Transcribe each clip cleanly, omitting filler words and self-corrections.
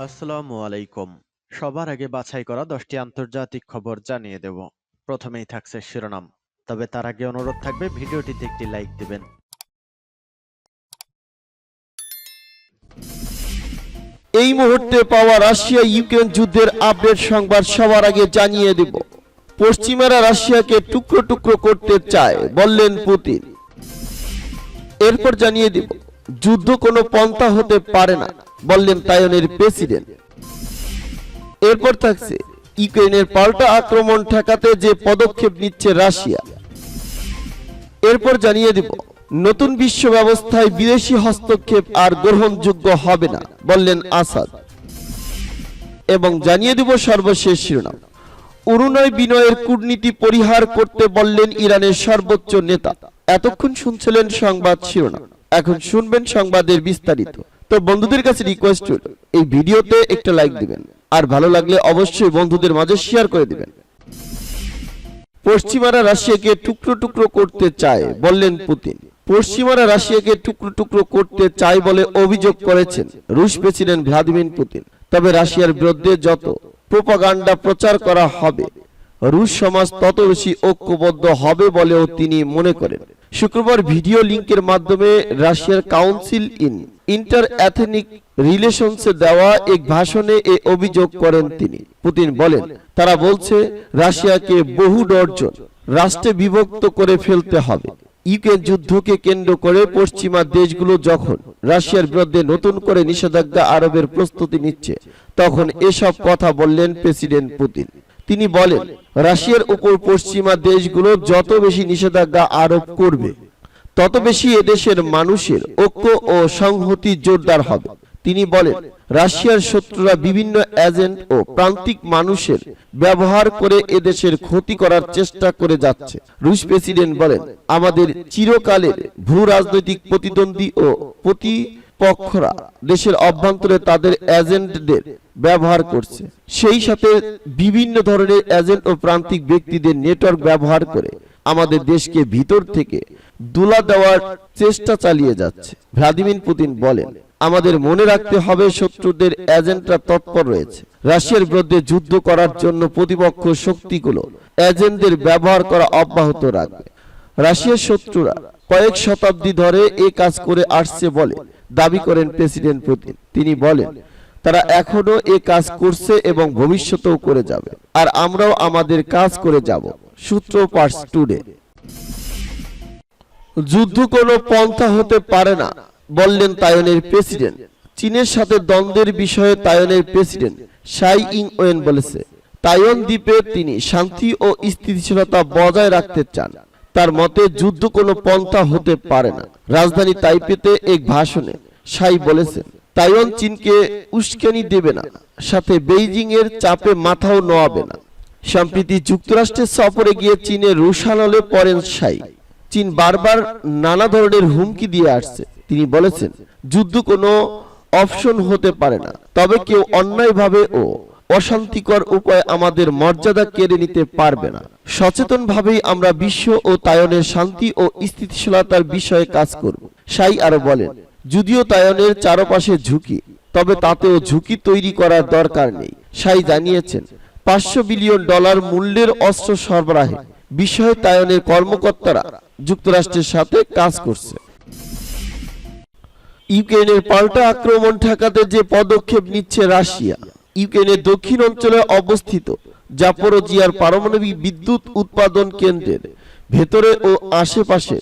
আসসালামু আলাইকুম। সবার আগে বাছাই করা 10টি আন্তর্জাতিক খবর জানিয়ে দেব। প্রথমেই থাকছে শিরোনাম। তবে তার আগে অনুরোধ থাকবে ভিডিওটিতে একটি লাইক দিবেন। এই মুহূর্তে পাওয়া রাশিয়া ইউক্রেন যুদ্ধের আপডেট সংবাদ সবার আগে জানিয়ে দেব। পশ্চিমারা রাশিয়াকে টুকরো টুকরো করতে চায় বললেন পুতিন। এরপর জানিয়ে দেব যুদ্ধ কোনো পন্থা হতে পারে না বললেন তাইওয়ানের প্রেসিডেন্ট। এরপর থাকছে ইউক্রেনের পাল্টা আক্রমণ ঠেকাতে যে পদক্ষেপ নিচ্ছে রাশিয়া। এরপর জানিয়ে দেব নতুন বিশ্ব ব্যবস্থায় বিদেশি হস্তক্ষেপ আর গ্রহণযোগ্য হবে না বললেন আসাদ। এবং জানিয়ে দেব সর্বশেষ শিরোনাম, অরুণয় বিনয়ের কূটনীতি পরিহার করতে বললেন ইরানের সর্বোচ্চ নেতা। এতক্ষণ শুনছিলেন সংবাদ শিরোনাম, এখন শুনবেন সংবাদের বিস্তারিত। তো বন্ধুদের কাছে রিকোয়েস্ট হলো এই ভিডিওতে একটা লাইক দিবেন, আর ভালো লাগলে অবশ্যই বন্ধুদের মাঝে শেয়ার করে দিবেন। পশ্চিমারা রাশিয়াকে টুকরো টুকরো করতে চায় বললেন পুতিন। পশ্চিমারা রাশিয়াকে টুকরো টুকরো করতে চায় বলে অভিযোগ করেছেন রুশ প্রেসিডেন্ট ভ্লাদিমির পুতিন। তবে রাশিয়ার বিরুদ্ধে যত প্রোপাগান্ডা প্রচার করা হবে, রুশ সমাজ তত বেশি ঐক্যবদ্ধ হবে বলেও তিনি মনে করেন। শুক্রবার ভিডিও লিংকের মাধ্যমে রাশিয়ার কাউন্সিল ইন ইন্টার এথনিক রিলেশনসে দেওয়া এক ভাষণে এ অভিযোগ করেন তিনি। পুতিন বলেন, তারা বলছে রাশিয়াকে বহু ডজন রাষ্ট্রে বিভক্ত করে ফেলতে হবে। ইউক্রেন যুদ্ধকে কেন্দ্র করে পশ্চিমা দেশগুলো যখন রাশিয়ার বিরুদ্ধে নতুন করে নিষেধাজ্ঞা আরোপের প্রস্তুতি নিচ্ছে, তখন এসব কথা বললেন প্রেসিডেন্ট পুতিন। তিনি বলেন, রাশিয়ার উপর পশ্চিমা দেশগুলো যত বেশি নিষেধাজ্ঞা আরোপ করবে, তত বেশি এদেশের মানুষের ঐক্য ও সংহতি জোরদার হবে। তিনি বলেন, রাশিয়ার শত্রুরা বিভিন্ন এজেন্ট ও প্রান্তিক মানুষের ব্যবহার করে এদেশের ক্ষতি করার চেষ্টা করে যাচ্ছে। রুশ প্রেসিডেন্ট বলেন, আমাদের চিরকালের ভূ রাজনৈতিক প্রতিদ্বন্দ্বী ও প্রতিপক্ষরা দেশের অভ্যন্তরে তাদের এজেন্টদের ব্যবহার করছে। সেই সাথে বিভিন্ন ধরনের এজেন্ট ও প্রান্তিক ব্যক্তিদের নেটওয়ার্ক ব্যবহার করে আমাদের দেশকে ভিতর থেকে দুলা দেওয়ার চেষ্টা চালিয়ে যাচ্ছে। ভ্লাদিমির পুতিন বলেন, আমাদের মনে রাখতে হবে শত্রুদের এজেন্টরা তৎপর রয়েছে। রাশিয়ার বিরুদ্ধে যুদ্ধ করার জন্য প্রতিপক্ষ শক্তিগুলো এজেন্টদের ব্যবহার করা অব্যাহত রাখবে। রাশিয়ার শত্রুরা কয়েক শতাব্দী ধরে এই কাজ করে আসছে বলে দাবি করেন প্রেসিডেন্ট পুতিন। তিনি বলেন, তারা এখনো এই কাজ করছে এবং ভবিষ্যতেও করে যাবে, আর আমরাও আমাদের কাজ করে যাব। সূত্র পার্স টুডে। যুদ্ধ কোনো পন্থা হতে পারে না বললেন তাইওয়ানের প্রেসিডেন্ট। চীনের সাথে দ্বন্দ্বের বিষয়ে তাইওয়ানের প্রেসিডেন্ট সাই ইং ওয়েন বলেছে, তাইওয়ান দ্বীপে তিনি শান্তি ও স্থিতিশীলতা বজায় রাখতে চান। তার মতে যুদ্ধ কোনো পন্থা হতে পারে না। রাজধানী তাইপেতে এক ভাষণে সাই বলেছেন, তাইওয়ান চীনকে উস্কানি দেবে না, সাথে বেইজিং এর চাপে মাথাও নোয়াবে না। সম্প্রতি যুক্তরাষ্ট্রের সফরে গিয়ে চীনের রুশানলে পড়েন সাই। চীন বারবার নানা ধরনের হুমকি দিয়ে আসছে। তিনি বলেছেন, যুদ্ধ কোনো অপশন হতে পারে না, তবে কেউ অন্যায়ভাবে ও অশান্তিকর উপায়ে আমাদের মর্যাদা কেড়ে নিতে পারবে না। সচেতনভাবেই আমরা বিশ্ব ও তাইওয়ানের শান্তি ও স্থিতিশীলতার বিষয়ে কাজ করব। সাই আরো বলেন, যদিও তাইওয়ানের চারপাশে ঝুঁকি, তবে তাতেও ঝুঁকি তৈরি করার দরকার নেই। সাই জানিয়েছেন, $500 বিলিয়ন মূল্যের অস্ত্র সরবরাহে বিষয়ে তাইওয়ানের কর্মকর্তারা যুক্তরাষ্ট্রের সাথে কাজ করছে। ইউক্রেনের পাল্টা আক্রমণ ঠেকাতে যে পদক্ষেপ নিচ্ছে রাশিয়া। ইউক্রেনের দক্ষিণ অঞ্চলে অবস্থিত জাপোরোজিয়ার পারমাণবিক বিদ্যুৎ উৎপাদন কেন্দ্রের ভেতরে ও আশেপাশে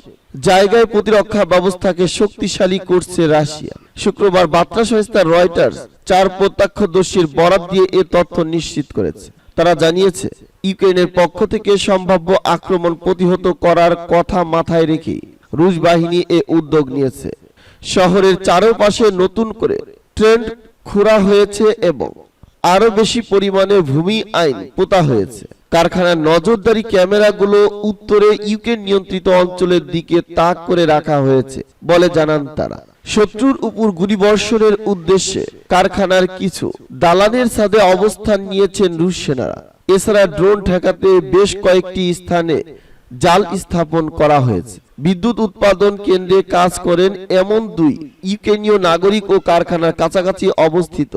জায়গায় প্রতিরক্ষা ব্যবস্থাকে শক্তিশালী করছে রাশিয়া। শুক্রবার বার্তা সংস্থা রয়টার্স 4 প্রত্যক্ষদর্শীর বরাত দিয়ে এ তথ্য নিশ্চিত করেছে। তারা জানিয়েছে, ইউক্রেনের পক্ষ থেকে সম্ভাব্য আক্রমণ প্রতিহত করার কথা মাথায় রেখে রুশ বাহিনী এ উদ্যোগ নিয়েছে। শহরের চারপাশে নতুন করে ট্রেন্ড খোঁড়া হয়েছে এবং আরো বেশি পরিমাণে ভূমি আইন পোতা হয়েছে। কারখানার নজরদারি ক্যামেরাগুলো উত্তরে ইউক্রেন নিয়ন্ত্রিত অঞ্চলের দিকে তাক করে রাখা হয়েছে বলে জানান তারা। শত্রুর উপর গুলিবর্ষণের উদ্দেশ্যে কারখানার কিছু দালানের ছাদে অবস্থান নিয়েছেন রুশ সেনারা। এছাড়া ড্রোন ঠেকাতে বেশ কয়েকটি স্থানে জাল স্থাপন করা হয়েছে। বিদ্যুৎ উৎপাদন কেন্দ্রে কাজ করেন এমন 2 ইউক্রেনীয় নাগরিক ও কারখানার কাছাকাছি অবস্থিত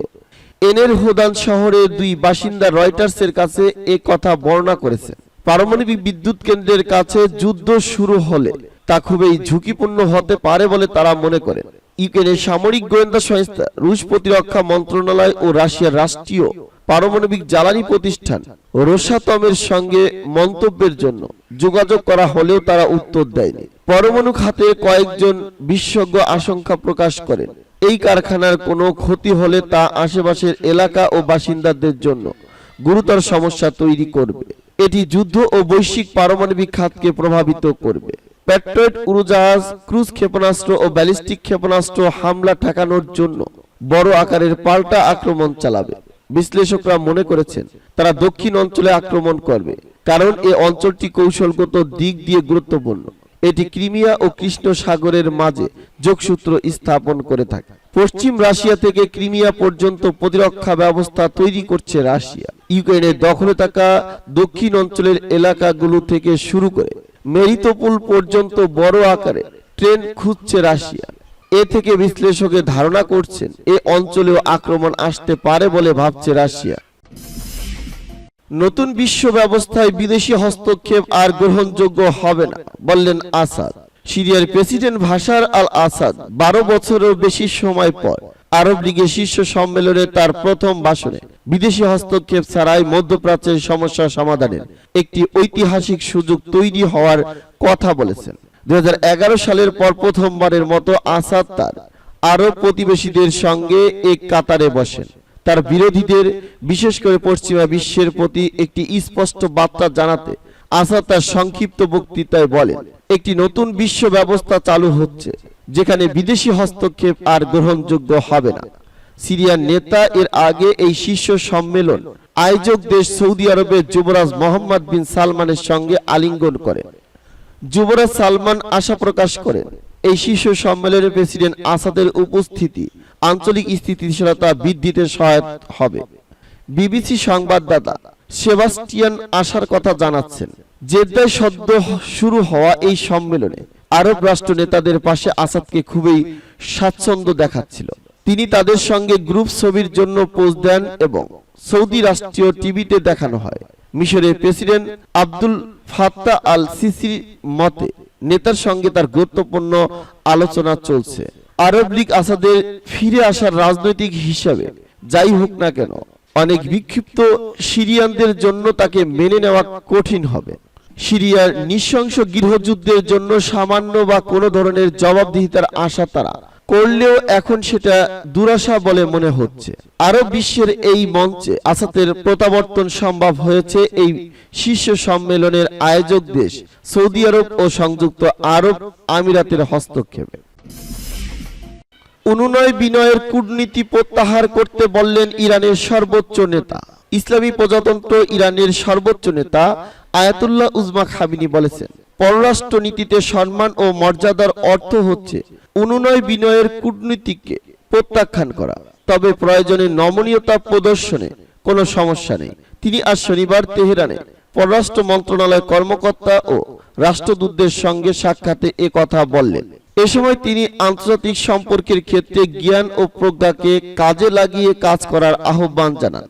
এনের হোদান শহরের দুই বাসিন্দা রয়টার্সের কাছে এ কথা বর্ণনা করেছেন। পারমাণবিক বিদ্যুৎ কেন্দ্রের কাছে যুদ্ধ শুরু হলে তা খুবই ঝুঁকিপূর্ণ হতে পারে বলে তারা মনে করেন। ইউক্রেনের সামরিক গোয়েন্দা সংস্থা, রুশ প্রতিরক্ষা মন্ত্রণালয় ও রাশিয়ার রাষ্ট্রীয় পারমাণবিক জ্বালানি প্রতিষ্ঠান রোসাতমের সঙ্গে মন্তব্যের জন্য যোগাযোগ করা হলেও তারা উত্তর দেয়নি। পরমাণু খাতে কয়েকজন বিশেষজ্ঞ আশঙ্কা প্রকাশ করেন, এই কারখানার কোনো ক্ষতি হলে তা আশেপাশের এলাকা ও বাসিন্দাদের জন্য গুরুতর সমস্যা তৈরি করবে। এটি যুদ্ধ ও বৈশ্বিক পারমাণবিক খাতকে প্রভাবিত করবে। প্যাট্রিয়ট উড়োজাহাজ, ক্রুজ ক্ষেপণাস্ত্র ও ব্যালিস্টিক ক্ষেপণাস্ত্র হামলা ঠেকানোর জন্য বড় আকারের পাল্টা আক্রমণ চালাবে। বিশ্লেষকরা মনে করেছেন তারা দক্ষিণ অঞ্চলে আক্রমণ করবে, কারণ এ অঞ্চলটি কৌশলগত দিক দিয়ে গুরুত্বপূর্ণ। এটি ক্রিমিয়া ও কৃষ্ণ সাগরের মাঝে যোগসূত্র স্থাপন করে থাকে। পশ্চিম রাশিয়া থেকে ক্রিমিয়া পর্যন্ত প্রতিরক্ষা ব্যবস্থা তৈরি করছে রাশিয়া। ইউক্রেনের দখলে থাকা দক্ষিণ অঞ্চলের এলাকাগুলো থেকে শুরু করে মেরিটোপোল পর্যন্ত বড় আকারে ট্রেন খুঁজছে রাশিয়া। এ থেকে বিশ্লেষকের ধারণা করছেন এ অঞ্চলেও আক্রমণ আসতে পারে বলে ভাবছে রাশিয়া। নতুন বিশ্ব ব্যবস্থায় বিদেশি হস্তক্ষেপ আর গ্রহণযোগ্য হবে না বললেন আসাদ। সিরিয়ার প্রেসিডেন্ট বাশার আল আসাদ 12 বছরেরও বেশি সময় পর আরব লীগের শীর্ষ সম্মেলনে তার প্রথম ভাষণে বিদেশি হস্তক্ষেপ ছাড়াই মধ্যপ্রাচ্যের সমস্যা সমাধানের একটি ঐতিহাসিক সুযোগ তৈরি হওয়ার কথা বলেছেন। 2011 সালের পর প্রথমবারের মতো আসাদ তার আরব প্রতিবেশীদের সঙ্গে এক কাতারে বসেন। তার বিরোধীদের, বিশেষ করে পশ্চিমা বিশ্বের প্রতি একটি স্পষ্ট বার্তা জানাতে আসাদ তার সংক্ষিপ্ত বক্তৃতায় বলেন, একটি নতুন বিশ্ব ব্যবস্থা চালু হচ্ছে যেখানে বিদেশি হস্তক্ষেপ আর গ্রহণযোগ্য হবে না। সিরিয়ার নেতা এর আগে এই শীর্ষ সম্মেলন আয়োজক দেশ সৌদি আরবের যুবরাজ মোহাম্মদ বিন সালমানের সঙ্গে আলিঙ্গন করেন। যুবরাজ সালমান আশা প্রকাশ করেন এই শীর্ষ সম্মেলনে প্রেসিডেন্ট আসাদের উপস্থিতি আঞ্চলিক স্থিতিশীলতা বৃদ্ধিতে সহায়ক হবে। বিবিসি সংবাদদাতা সেবাস্টিয়ান আশার কথা জানাচ্ছেন, জেদ্দায় সদ্য শুরু হওয়া এই সম্মেলনে আরব রাষ্ট্র নেতাদের পাশে আসাদকে খুবই স্বাচ্ছন্দ্য দেখাচ্ছিল। তিনি তাদের সঙ্গে গ্রুপ ছবির জন্য পোজ দেন এবং সৌদি রাষ্ট্রীয় টিভিতে দেখানো হয়। মিশরের প্রেসিডেন্ট আব্দুল ফাত্তাহ আল সিসির মতে নেতার সঙ্গে তার গুরুত্বপূর্ণ আলোচনা চলছে। আরব লীগ আসাদের ফিরে আসার রাজনৈতিক হিসাবে যাই হোক না কেন, অনেক বিক্ষিপ্ত সিরিয়ানদের জন্য তাকে মেনে নেওয়া কঠিন হবে। সিরিয়ার নৃশংস গৃহযুদ্ধের জন্য সামান্য বা কোনো ধরনের জবাবদিহিতার আশা তারা করলেও এখন সেটা দুরাশা বলে মনে হচ্ছে। আরব বিশ্বের এই মঞ্চে আসাদের প্রত্যাবর্তন সম্ভব হয়েছে এই শীর্ষ সম্মেলনের আয়োজক দেশ সৌদি আরব ও সংযুক্ত আরব আমিরাতের হস্তক্ষেপে। অনুনয় বিনয়ের কূটনীতি প্রত্যাহার করতে বললেন ইরানের সর্বোচ্চ নেতা। ইসলামী প্রজাতন্ত্র ইরানের সর্বোচ্চ নেতা আয়াতুল্লাহ উজমা খামেনি বলেছেন, পররাষ্ট্র নীতিতে সম্মান ও মর্যাদার অর্থ হচ্ছে অনুনয় বিনয়ের কূটনীতিকে প্রত্যাখ্যান করা, তবে প্রয়োজনে নমনীয়তা প্রদর্শনে কোনো সমস্যা নেই। তিনি আজ শনিবার তেহরানে পররাষ্ট্র মন্ত্রণালয় কর্মকর্তা ও রাষ্ট্রদূতদের সঙ্গে সাক্ষাতে এ কথা বললেন। এ সময় তিনি আন্তর্জাতিক সম্পর্কের ক্ষেত্রে জ্ঞান ও প্রজ্ঞাকে কাজে লাগিয়ে কাজ করার আহ্বান জানান।